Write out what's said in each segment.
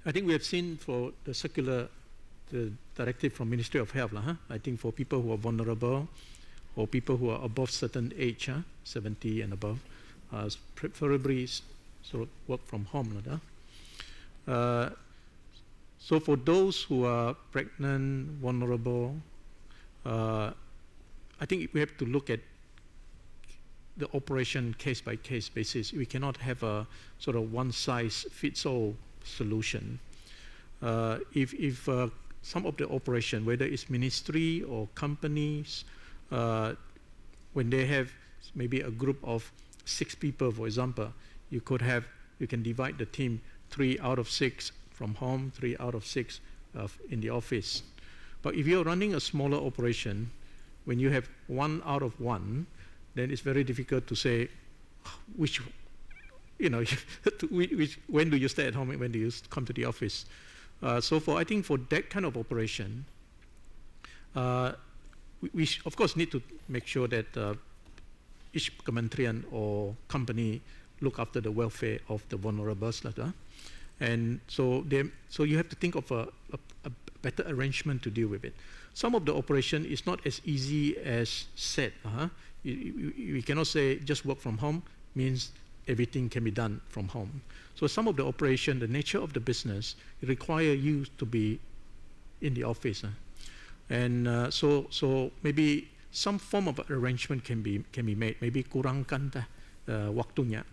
I think we have seen for the circular, the directive from Ministry of Health, I think for people who are vulnerable or people who are above certain age, 70 and above, preferably sort of work from home. So for those who are pregnant, vulnerable, I think we have to look at the operation case by case basis. We cannot have a sort of one size fits all solution. If some of the operation, whether it's ministry or companies, when they have maybe a group of 6 people, for example, you can divide the team 3 out of 6 from home, 3 out of 6 in the office. But if you're running a smaller operation, when you have 1 out of 1, then it's very difficult to say which, when do you stay at home and when do you come to the office. So I think for that kind of operation, we of course need to make sure that each Kementerian or company look after the welfare of the vulnerables. And so you have to think of a better arrangement to deal with it. Some of the operation is not as easy as said. We cannot say just work from home means everything can be done from home. So some of the operation, the nature of the business, require you to be in the office. And so maybe some form of arrangement can be made. Maybe kurangkan waktunya.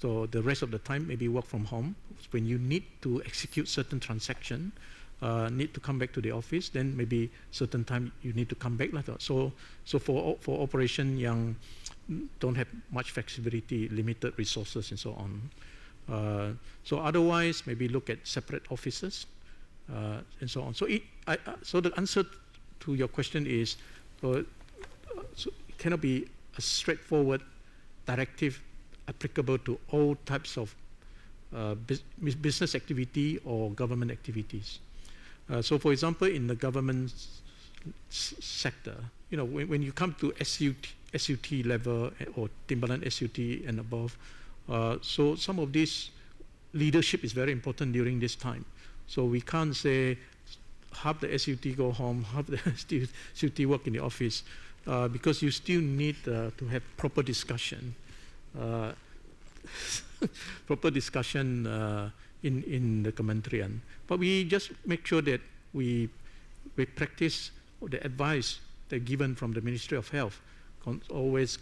So the rest of the time maybe work from home. When you need to execute certain transaction, need to come back to the office, then maybe certain time you need to come back later. So for operation yang don't have much flexibility, limited resources and so on. So otherwise maybe look at separate offices and so on. So the answer to your question is, so it cannot be a straightforward directive applicable to all types of business activity or government activities. So for example, in the government sector, when you come to SUT level or Timbaland SUT and above, so some of this leadership is very important during this time. So we can't say half the SUT go home, half the SUT work in the office, because you still need to have proper discussion. Proper discussion in the Kementerian. But we just make sure that we practice the advice that given from the Ministry of Health. Always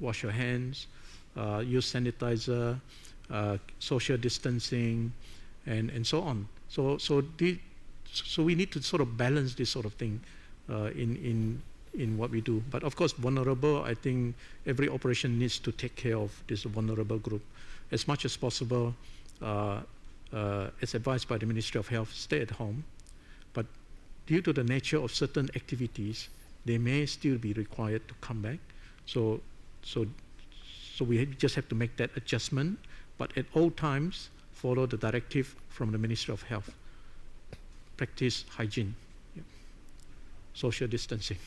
wash your hands, use sanitizer, social distancing, and so on. So we need to sort of balance this sort of thing in what we do. But of course, vulnerable, I think every operation needs to take care of this vulnerable group as much as possible. As advised by the Ministry of Health, stay at home. But due to the nature of certain activities, they may still be required to come back. So we just have to make that adjustment. But at all times, follow the directive from the Ministry of Health. Practice hygiene, social distancing.